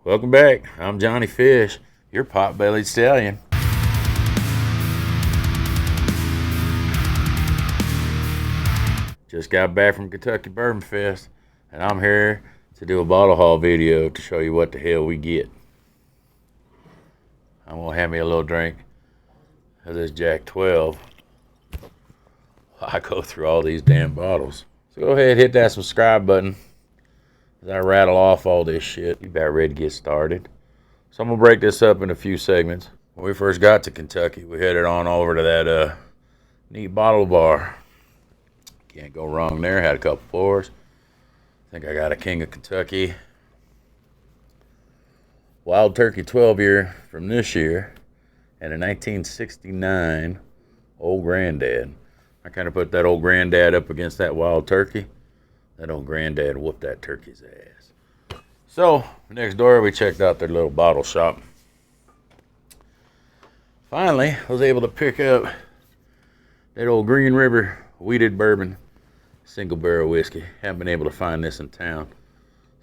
Welcome back. I'm Johnny Fish, your pot-bellied stallion. Just got back from Kentucky Bourbon Fest, and I'm here to do a bottle haul video to show you what the hell we get. I'm gonna have me a little drink of this Jack 12 while I go through all these damn bottles. So go ahead, hit that subscribe button as I rattle off all this shit. You about ready to get started. So I'm gonna break this up in a few segments. When we first got to Kentucky, we headed on over to that neat bottle bar. Can't go wrong there. Had a couple pours. I think I got a King of Kentucky Wild Turkey 12 year from this year, and a 1969 Old Granddad. I kind of put that Old Granddad up against that Wild Turkey. That Old Granddad whooped that turkey's ass. So next door we checked out their little bottle shop. Finally, I was able to pick up that old Green River wheated bourbon single barrel whiskey. Haven't been able to find this in town,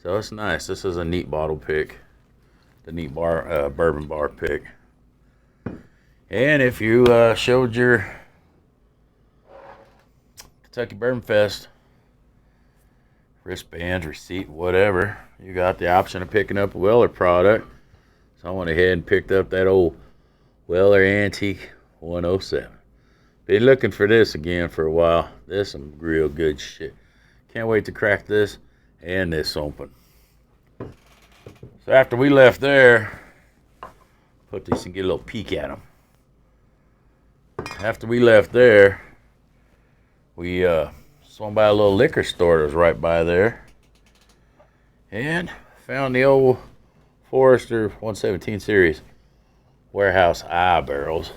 so it's nice. This is a neat bottle pick, the neat bourbon bar pick. And if you showed your Kentucky Bourbon Fest wristbands, receipt, whatever, you got the option of picking up a Weller product. So I went ahead and picked up that old Weller Antique 107. Been looking for this again for a while. This is some real good shit. Can't wait to crack this and this open. So after we left there, put these and get a little peek at them. After we left there, we swung by a little liquor store that was right by there, and found the old Forester 117 series warehouse eye barrels.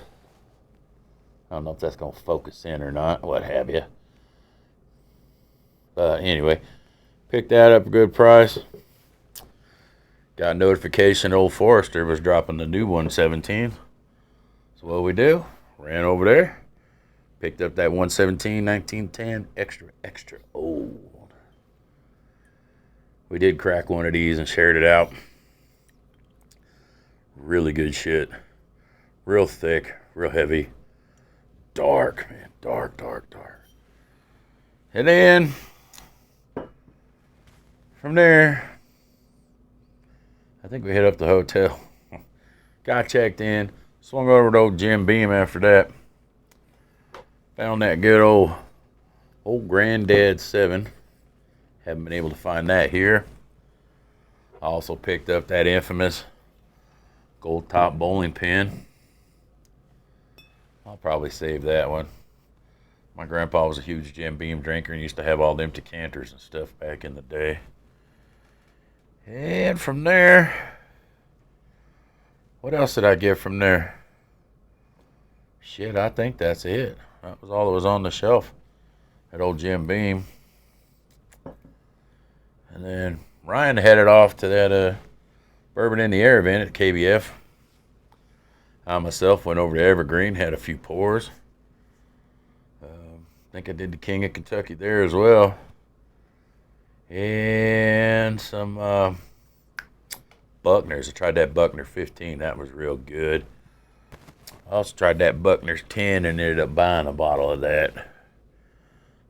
I don't know if that's going to focus in or not, what have you. But anyway, picked that up a good price. Got a notification old Forester was dropping the new 117. So what we do, ran over there, picked up that 117 1910 extra old. We did crack one of these and shared it out. Really good shit. Real thick, real heavy. Dark, man. Dark. And then, from there, I think we hit up the hotel. Got checked in. Swung over to old Jim Beam after that. Found that good old Granddad 7. Haven't been able to find that here. I also picked up that infamous gold top bowling pin. I'll probably save that one. My grandpa was a huge Jim Beam drinker and used to have all them decanters and stuff back in the day. And from there, what else did I get from there? Shit, I think that's it. That was all that was on the shelf at old Jim Beam. And then Ryan headed off to that Bourbon in the Air event at KBF. I myself went over to Evergreen, had a few pours. I think I did the King of Kentucky there as well. And some Buckners. I tried that Buckner 15. That was real good. I also tried that Buckner's 10 and ended up buying a bottle of that.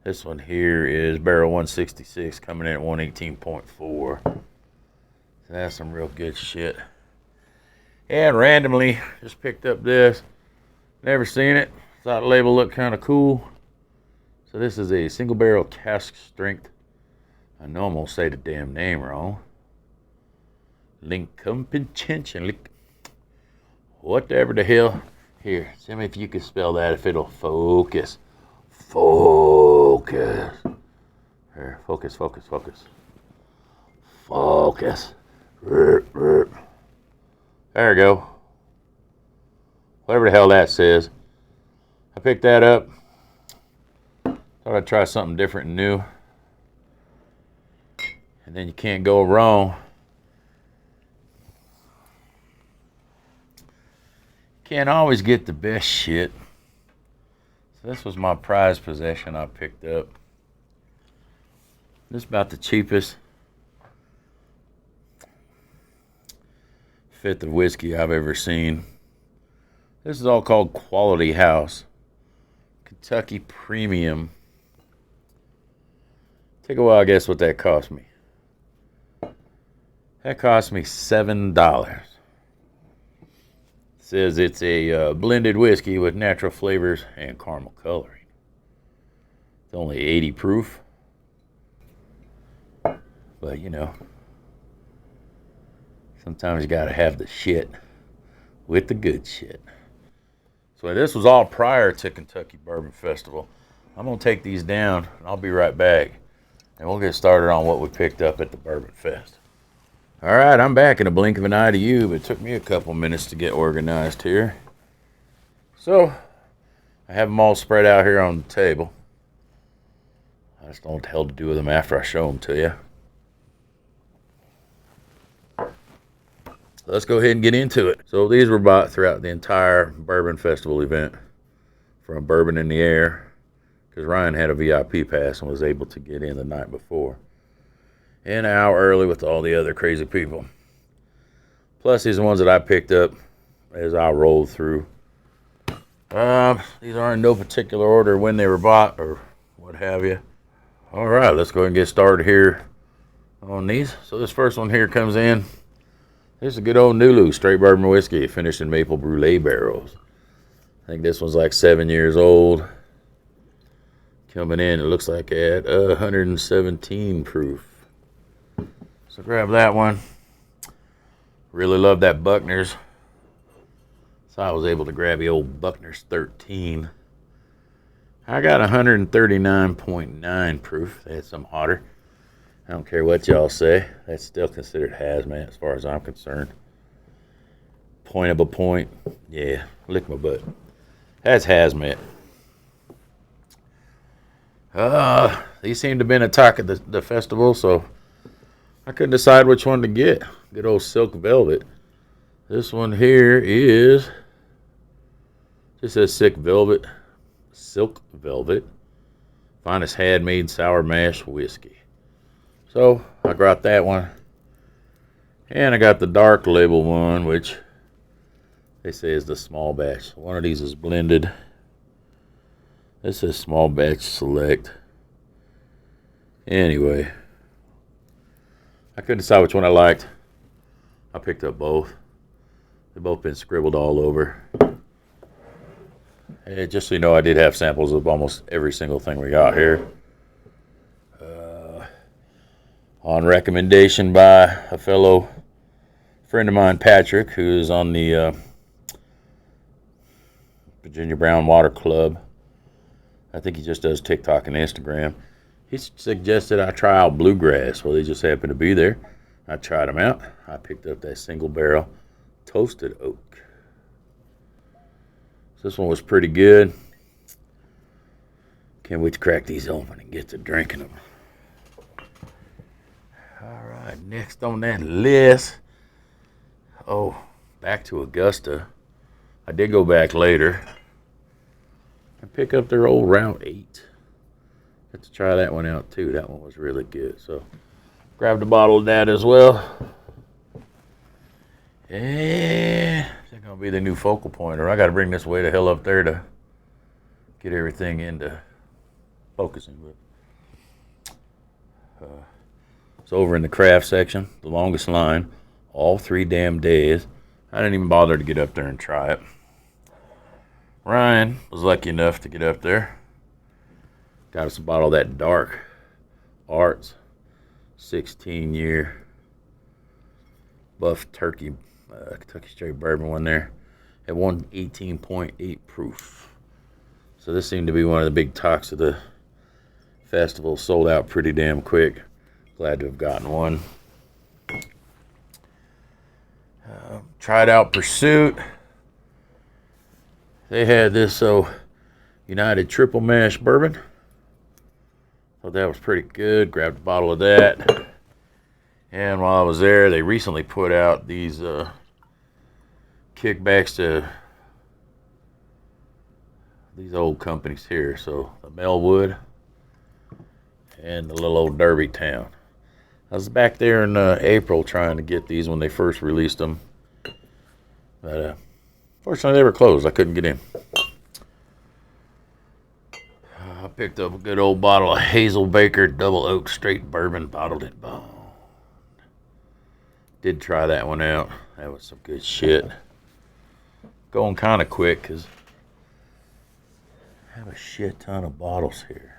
This one here is barrel 166 coming in at 118.4. So that's some real good shit. And randomly just picked up this. Never seen it. Thought the label looked kind of cool. So this is a single barrel cask strength. I know I'm going to say the damn name wrong. Lincoln. Whatever the hell. Here, tell me if you can spell that, if it'll focus. Focus. Here, focus. There we go. Whatever the hell that says. I picked that up. Thought I'd try something different and new. And then you can't go wrong. Can't always get the best shit. So this was my prized possession I picked up. This is about the cheapest fifth of whiskey I've ever seen. This is all called Quality House. Kentucky Premium. Take a while, guess what that cost me. That cost me $7. Says it's a blended whiskey with natural flavors and caramel coloring. It's only 80 proof. But you know, sometimes you gotta have the shit with the good shit. So this was all prior to Kentucky Bourbon Festival. I'm gonna take these down and I'll be right back. And we'll get started on what we picked up at the Bourbon Fest. All right, I'm back in a blink of an eye to you, but it took me a couple minutes to get organized here. So, I have them all spread out here on the table. I just don't know what the hell to do with them after I show them to you. Let's go ahead and get into it. So these were bought throughout the entire Bourbon Festival event from Bourbon in the Air, because Ryan had a VIP pass and was able to get in the night before. An hour early with all the other crazy people. Plus, these are the ones that I picked up as I rolled through. These are in no particular order when they were bought or what have you. All right, let's go ahead and get started here on these. So this first one here comes in. This is a good old Nulu straight bourbon whiskey finished in maple brulee barrels. I think this one's like 7 years old. Coming in, it looks like at 117 proof. So grab that one. Really love that Buckner's. So I was able to grab the old Buckner's 13. I got 139.9 proof. They had some hotter. I don't care what y'all say. That's still considered hazmat as far as I'm concerned. Point of a point. Yeah, lick my butt. That's hazmat. These seem to have been a talk at the festival, so I couldn't decide which one to get. Good old silk velvet. This one here is, just says silk velvet. Silk velvet. Finest handmade sour mash whiskey. So I got that one. And I got the dark label one, which they say is the small batch. One of these is blended. This is small batch select. Anyway, I couldn't decide which one I liked. I picked up both. They've both been scribbled all over. Hey, just so you know, I did have samples of almost every single thing we got here. On recommendation by a fellow friend of mine, Patrick, who is on the Virginia Brown Water Club. I think he just does TikTok and Instagram. He suggested I try out Bluegrass. Well, they just happened to be there. I tried them out. I picked up that single barrel toasted oak. So this one was pretty good. Can't wait to crack these open and get to drinking them. All right, next on that list. Oh, back to Augusta. I did go back later and pick up their old Route 8. Got to try that one out too. That one was really good. So grabbed a bottle of that as well. And it's gonna be the new focal point, or I got to bring this way the hell up there to get everything into focusing. But it's over in the craft section, the longest line, all 3 damn days. I didn't even bother to get up there and try it. Ryan was lucky enough to get up there. Got us a bottle of that Dark Arts 16-year Buff Turkey Kentucky Straight Bourbon one there at 118.8 proof. So this seemed to be one of the big talks of the festival. Sold out pretty damn quick. Glad to have gotten one. Tried out Pursuit. They had this United Triple Mash Bourbon. Thought that was pretty good. Grabbed a bottle of that. And while I was there, they recently put out these kickbacks to these old companies here. So the Melwood and the little old Derby Town. I was back there in April trying to get these when they first released them. But fortunately, they were closed. I couldn't get in. I picked up a good old bottle of Hazel Baker Double Oak Straight Bourbon, bottled in bone. Did try that one out. That was some good shit. Going kind of quick because I have a shit ton of bottles here.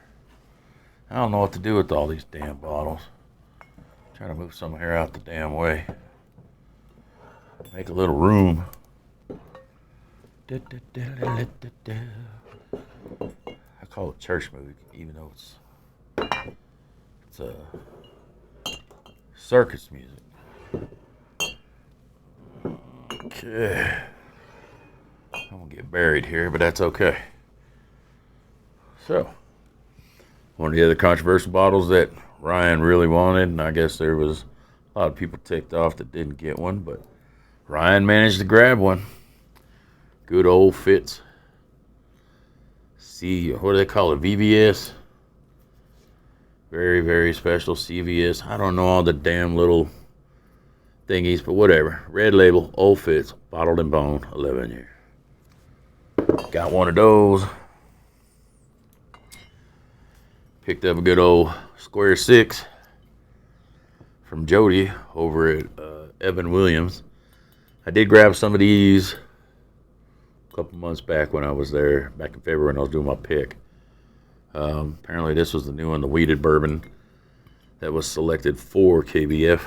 I don't know what to do with all these damn bottles. I'm trying to move some of here out the damn way. Make a little room. I call it church music, even though it's a circus music. Okay. I'm gonna get buried here, but that's okay. So, one of the other controversial bottles that Ryan really wanted, and I guess there was a lot of people ticked off that didn't get one, but Ryan managed to grab one. Good old Fitz. What do they call it? VVS? Very, very special CVS. I don't know all the damn little thingies, but whatever. Red label, Old Fitz, bottled in bone, 11 year. Got one of those. Picked up a good old Square 6 from Jody over at Evan Williams. I did grab some of these a couple months back when I was there, back in February when I was doing my pick. Apparently this was the new one, the wheated bourbon that was selected for KBF.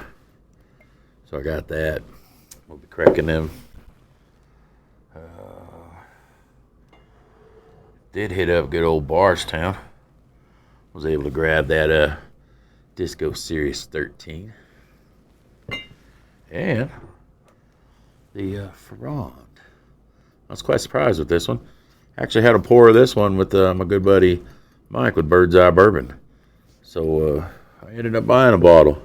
So I got that. We'll be cracking them. Did hit up good old Bardstown. Was able to grab that Disco Series 13. And the Ferrand. I was quite surprised with this one. Actually had a pour of this one with my good buddy Mike with Bird's Eye Bourbon. So I ended up buying a bottle.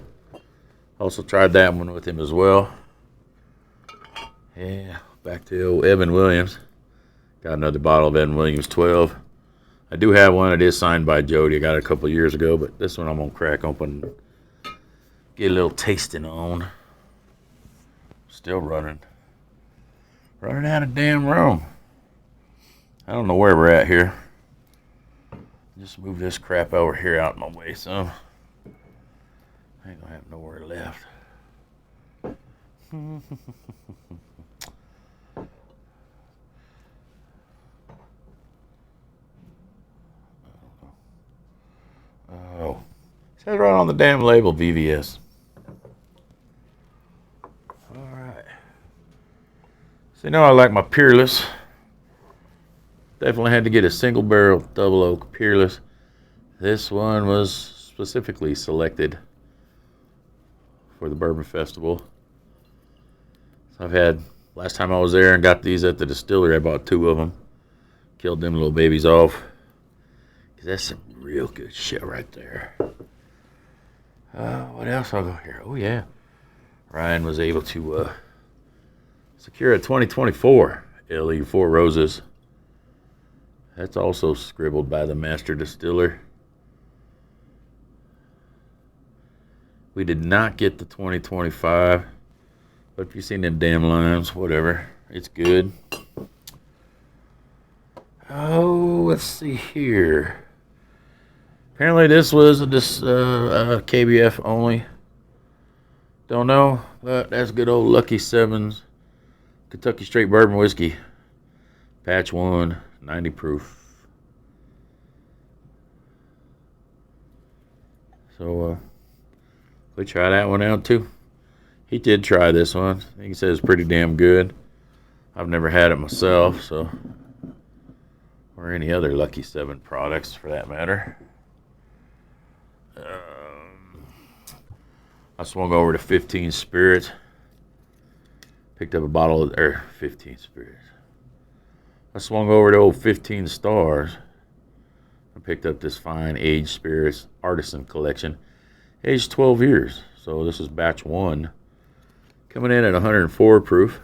Also tried that one with him as well. Yeah, back to old Evan Williams. Got another bottle of Evan Williams 12. I do have one. It is signed by Jody. I got it a couple of years ago, but this one I'm going to crack open and get a little tasting on. Still running. Running out of damn room. I don't know where we're at here. Just move this crap over here out of my way some. I ain't going to have nowhere left. Oh, it says right on the damn label, VVS. All right. So you know I like my Peerless. Definitely had to get a single barrel double oak Peerless. This one was specifically selected for the Bourbon Festival. So I've had, last time I was there and got these at the distillery, I bought 2 of them. Killed them little babies off. Because that's some real good shit right there. What else I'll go here? Oh yeah. Ryan was able to secure a 2024 LE 4 Roses. That's also scribbled by the master distiller. We did not get the 2025, but if you've seen them damn lines, whatever, it's good. Oh, let's see here. Apparently this was KBF only. Don't know, but that's good old Lucky Sevens Kentucky Straight Bourbon Whiskey. Batch 1, 90 proof. So we try that one out too. He did try this one. He said it's pretty damn good. I've never had it myself, so, or any other Lucky 7 products for that matter. I swung over to 15 Spirits. Picked up a bottle of, 15 Spirits. I swung over to old 15 Stars. I picked up this fine aged spirits artisan collection. Aged 12 years. So this is batch 1. Coming in at 104 proof.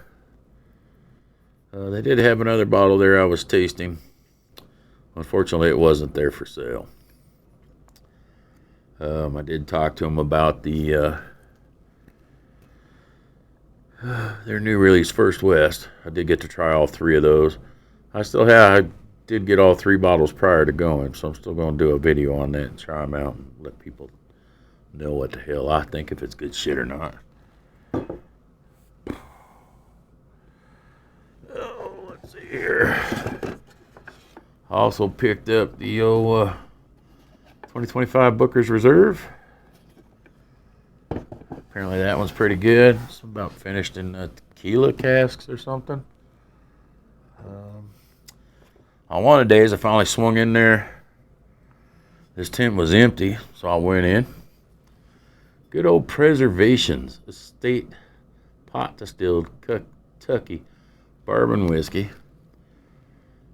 They did have another bottle there I was tasting. Unfortunately, it wasn't there for sale. I did talk to him about the Their new release, First West. I did get to try all three of those. I did get all three bottles prior to going, so I'm still going to do a video on that and try them out and let people know what the hell I think, if it's good shit or not. Oh, let's see here. I also picked up the old 2025 Booker's Reserve. Apparently that one's pretty good. It's about finished in tequila casks or something. On one of the days I finally swung in there. This tent was empty, so I went in. Good old Preservations Estate Pot Distilled Kentucky Bourbon Whiskey.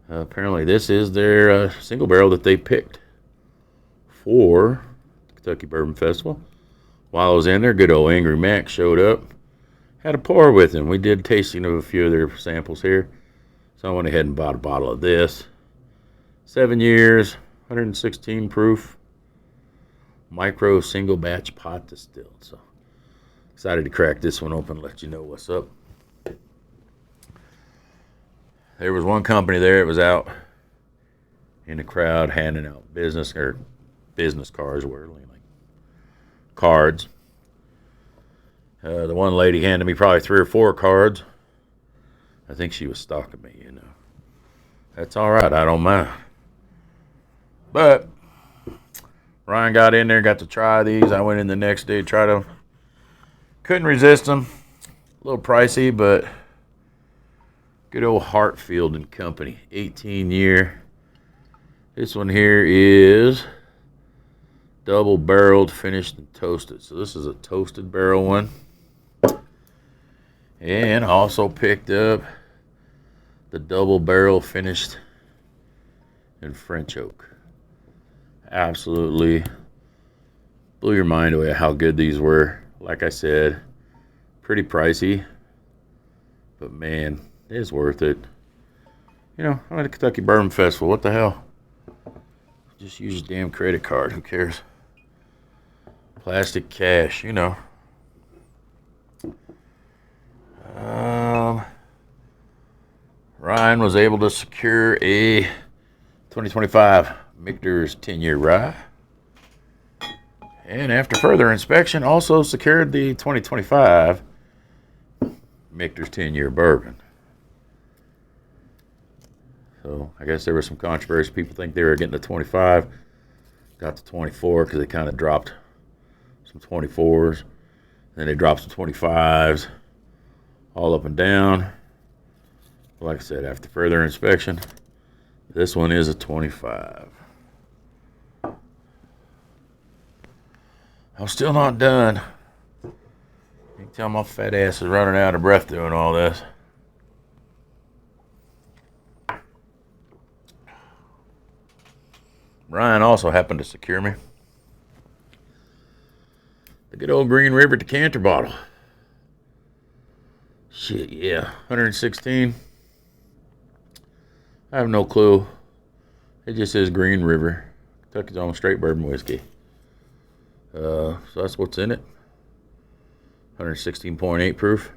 Apparently this is their single barrel that they picked for the Kentucky Bourbon Festival. While I was in there, good old Angry Mac showed up. Had a pour with him. We did tasting of a few of their samples here. So I went ahead and bought a bottle of this. 7 years, 116 proof. Micro single batch pot distilled. So excited to crack this one open and let you know what's up. There was one company there that was out in the crowd handing out business cards, were like cards. The one lady handed me probably 3 or 4 cards. I think she was stalking me, you know. That's all right, I don't mind. But Ryan got in there, got to try these. I went in the next day to try them. Couldn't resist them. A little pricey, but good old Hartfield and Company, 18-year. This one here is double barreled, finished, and toasted. So this is a toasted barrel one. And I also picked up the double barrel finished in French oak. Absolutely blew your mind away how good these were. Like I said, pretty pricey, but man, it is worth it. You know, I'm at a Kentucky Bourbon Festival. What the hell? Just use your damn credit card. Who cares? Plastic cash, you know. Ryan was able to secure a 2025 Michter's 10-year rye. And after further inspection, also secured the 2025 Michter's 10-year bourbon. So I guess there was some controversy. People think they were getting the 25. Got the 24 because they kind of dropped some 24s. Then they dropped some 25s. All up and down. Like I said, after further inspection, this one is a 25. I'm still not done. You can tell my fat ass is running out of breath doing all this. Ryan also happened to secure me the good old Green River decanter bottle. Shit, yeah, 116. I have no clue. It just says Green River, Kentucky's own straight bourbon whiskey. So that's what's in it. 116.8 proof.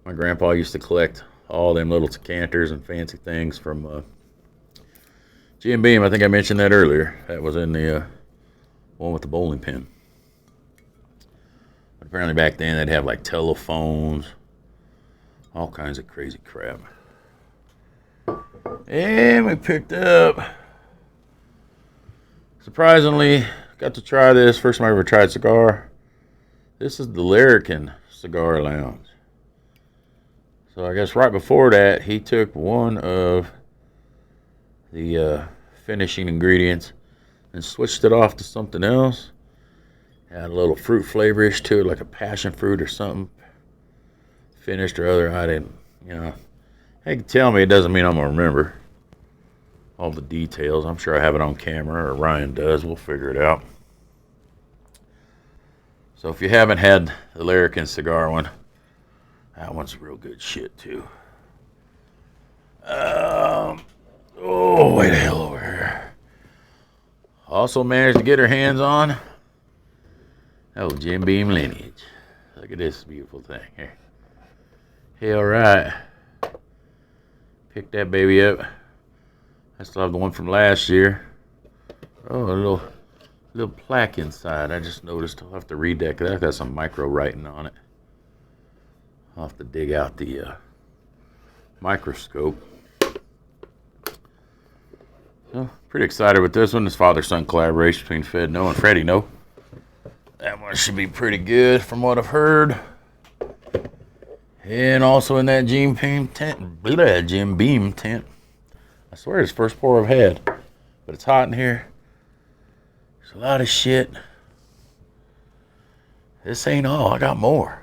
My grandpa used to collect all them little decanters and fancy things from Jim Beam. I think I mentioned that earlier. That was in the one with the bowling pin. But apparently back then they'd have like telephones, all kinds of crazy crap. And we picked up, surprisingly, got to try this. First time I ever tried cigar. This is the Larrikin Cigar Lounge. So I guess right before that, he took one of the finishing ingredients and switched it off to something else. Had a little fruit flavorish to it, like a passion fruit or something. Finished or other, I didn't, you know. Hey, tell me, it doesn't mean I'm going to remember all the details. I'm sure I have it on camera, or Ryan does. We'll figure it out. So if you haven't had the Larrikin cigar one, that one's real good shit, too. Oh, way the hell over here. Also managed to get her hands on Jim Beam Lineage. Look at this beautiful thing here. Hell right. Pick that baby up. I still have the one from last year. Oh, a little plaque inside. I just noticed. I'll have to read that because that's got some micro writing on it. I'll have to dig out the microscope. So, pretty excited with this one. This father-son collaboration between Fed No and Freddie No. That one should be pretty good from what I've heard. And also in that Jim Beam tent. I swear it's the first pour I've had. But it's hot in here. There's a lot of shit. This ain't all. I got more.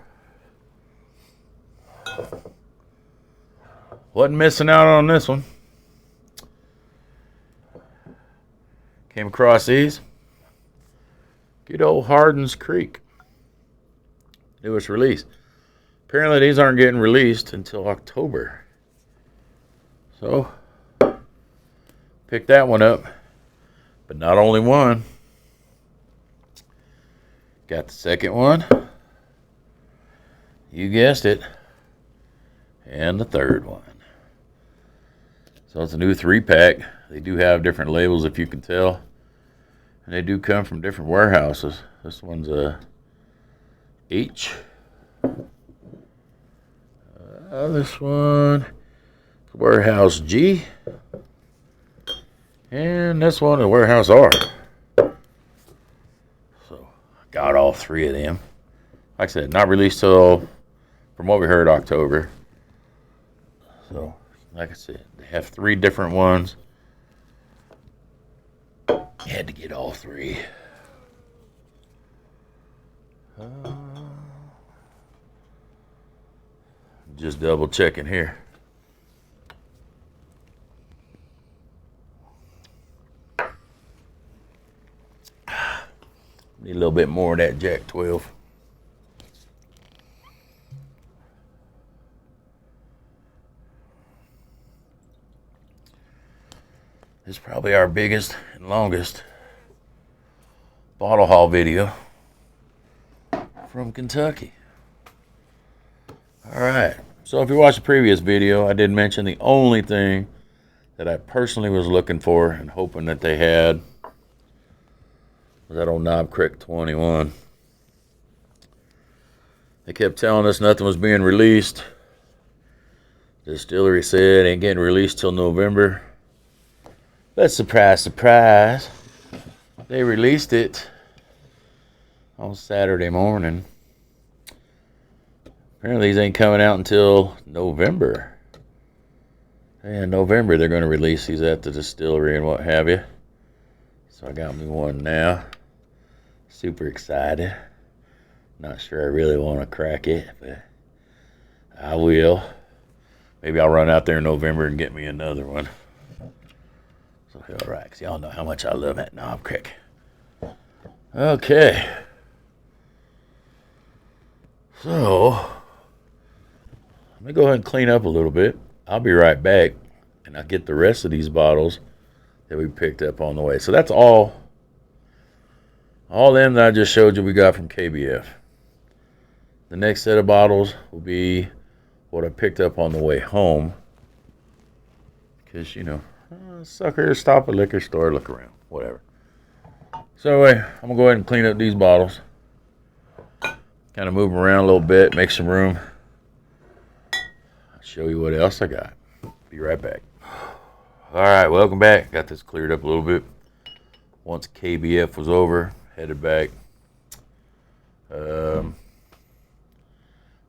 Wasn't missing out on this one. Came across these. Good old Hardin's Creek. Newest release. Apparently these aren't getting released until October. So, picked that one up. But not only one. Got the second one. You guessed it. And the third one. So it's a new 3-pack. They do have different labels if you can tell. And they do come from different warehouses. This one's a H. This one, warehouse G. And this one is warehouse R. So I got all three of them. Like I said, not released till, from what we heard, October. So, like I said, they have 3 different ones. Had to get all 3. Just double checking here. Need a little bit more of that Jack 12. This is probably our biggest and longest bottle haul video from Kentucky. Alright, so if you watched the previous video, I did mention the only thing that I personally was looking for and hoping that they had was that old Knob Creek 21. They kept telling us nothing was being released. The distillery said it ain't getting released till November. But surprise, surprise, they released it on Saturday morning. Apparently these ain't coming out until November. And November they're going to release these at the distillery and what have you. So I got me one now. Super excited. Not sure I really want to crack it, but I will. Maybe I'll run out there in November and get me another one. So, alright, because y'all know how much I love that Knob Creek. Okay. So, let me go ahead and clean up a little bit. I'll be right back, and I'll get the rest of these bottles that we picked up on the way. So that's all them that I just showed you we got from KBF. The next set of bottles will be what I picked up on the way home. Because, you know, sucker, stop at liquor store, look around, whatever. So anyway, I'm going to go ahead and clean up these bottles. Kind of move them around a little bit, make some room. I'll show you what else I got. Be right back. Alright, welcome back. Got this cleared up a little bit. Once KBF was over, headed back.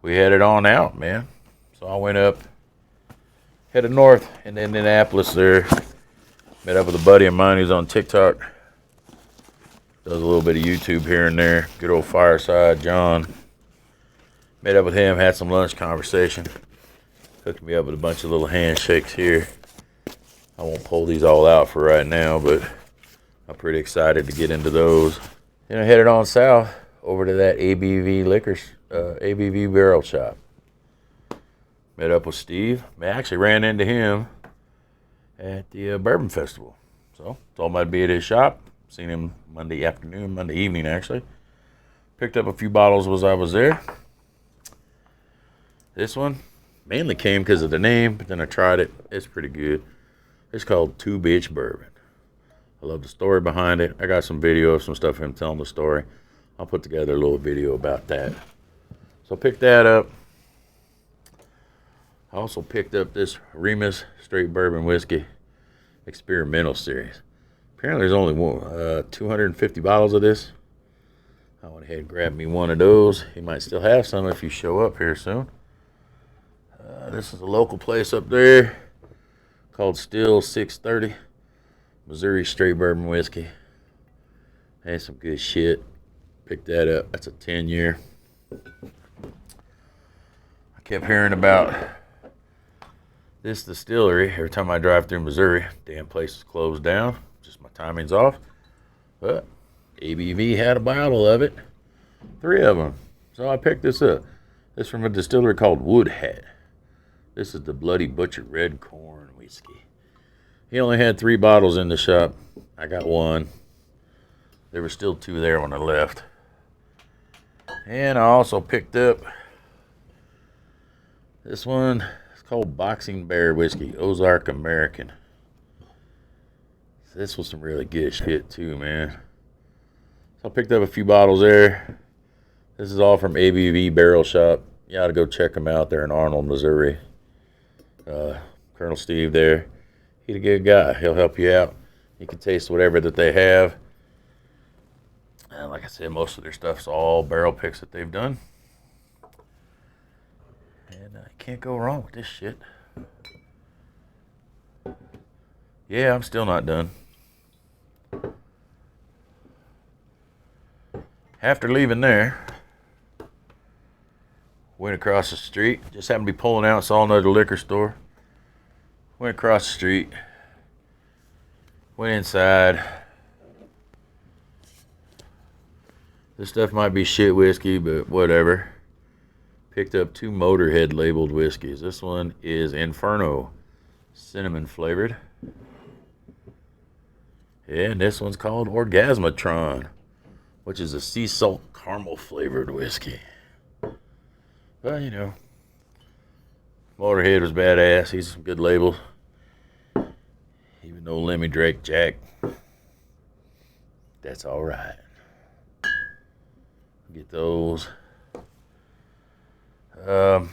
We headed on out, man. So I went up, headed north in Indianapolis there. Met up with a buddy of mine who's on TikTok. Does a little bit of YouTube here and there. Good old Fireside John. Met up with him, had some lunch conversation. Hooked me up with a bunch of little handshakes here. I won't pull these all out for right now, but I'm pretty excited to get into those. Then I headed on south over to that ABV barrel shop. Met up with Steve. I actually ran into him at the Bourbon Festival. So, told him I'd be at his shop. Seen him Monday evening actually. Picked up a few bottles as I was there. This one mainly came because of the name, but then I tried it. It's pretty good. It's called Two Bitch Bourbon. I love the story behind it. I got some video of some stuff of him telling the story. I'll put together a little video about that. So I picked that up. I also picked up this Remus Straight Bourbon Whiskey Experimental Series. Apparently there's only 250 bottles of this. I went ahead and grabbed me one of those. He might still have some if you show up here soon. This is a local place up there called Still 630. Missouri Straight Bourbon Whiskey. Had some good shit. Picked that up. That's a 10-year. I kept hearing about this distillery every time I drive through Missouri. Damn place is closed down. Just my timing's off. But ABV had a bottle of it. 3 of them. So I picked this up. This is from a distillery called Woodhat. This is the Bloody Butcher Red Corn Whiskey. He only had 3 bottles in the shop. I got 1. There were still 2 there when I left. And I also picked up this one. It's called Boxing Bear Whiskey, Ozark American. This was some really good shit too, man. So I picked up a few bottles there. This is all from ABV Barrel Shop. You ought to go check them out. They're in Arnold, Missouri. Colonel Steve there. He's a good guy. He'll help you out. You can taste whatever that they have. And like I said, most of their stuff's all barrel picks that they've done. And you can't go wrong with this shit. Yeah, I'm still not done. After leaving there, went across the street. Just happened to be pulling out, saw another liquor store. Went across the street. Went inside. This stuff might be shit whiskey, but whatever. Picked up 2 Motorhead labeled whiskeys. This one is Inferno, cinnamon flavored. And this one's called Orgasmatron, which is a sea salt caramel flavored whiskey. Well, you know, Motorhead was badass. He's some good labels. Even though Lemmy Drake Jack, that's all right. Get those. I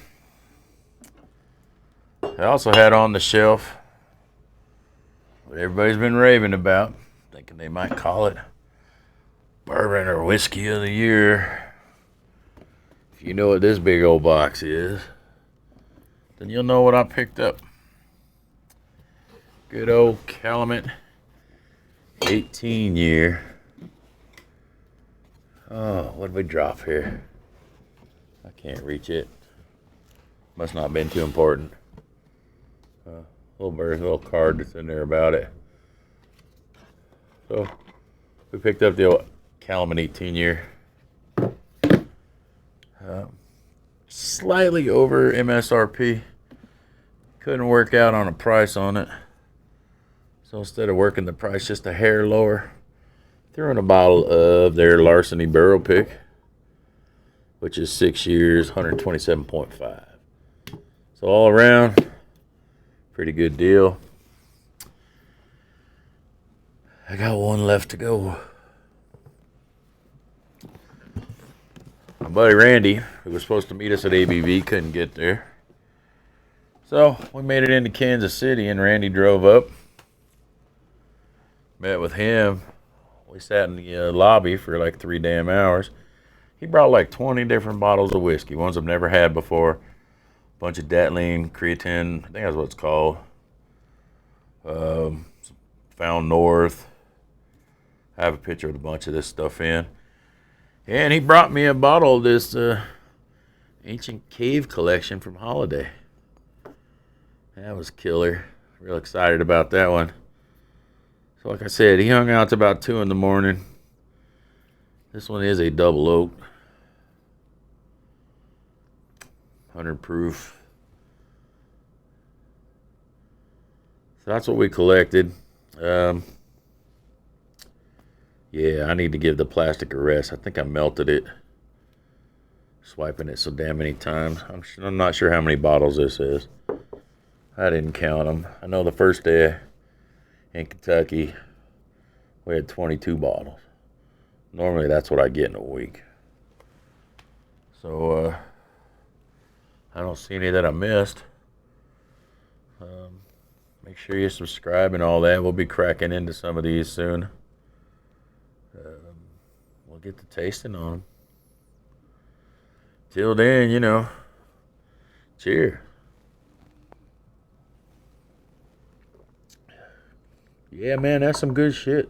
also had on the shelf what everybody's been raving about, thinking they might call it bourbon or whiskey of the year. If you know what this big old box is, then you'll know what I picked up. Good old Calumet 18-year. Oh, what did we drop here? I can't reach it. Must not have been too important. Little card that's in there about it. So, we picked up the old Calumet 18-year. Slightly over MSRP. Couldn't work out on a price on it. So instead of working the price just a hair lower, threw in a bottle of their Larceny Barrel Pick, which is 6 years, 127.5. So all around, pretty good deal. I got 1 left to go. My buddy Randy, who was supposed to meet us at ABV, couldn't get there. So we made it into Kansas City, and Randy drove up. Met with him. We sat in the lobby for like 3 damn hours. He brought like 20 different bottles of whiskey, ones I've never had before. A bunch of Datline, Creatine, I think that's what it's called. Found North. I have a picture of a bunch of this stuff in. And he brought me a bottle of this Ancient Cave collection from Holiday. That was killer. Real excited about that one. So like I said, he hung out to about 2 in the morning. This one is a double oak. 100 proof. So that's what we collected. Yeah, I need to give the plastic a rest. I think I melted it. Swiping it so damn many times. I'm not sure how many bottles this is. I didn't count them. I know the first day in Kentucky, we had 22 bottles. Normally that's what I get in a week. So, I don't see any that I missed. Make sure you subscribe and all that. We'll be cracking into some of these soon. We'll get to tasting on them. Till then, you know, cheers. Yeah, man, that's some good shit.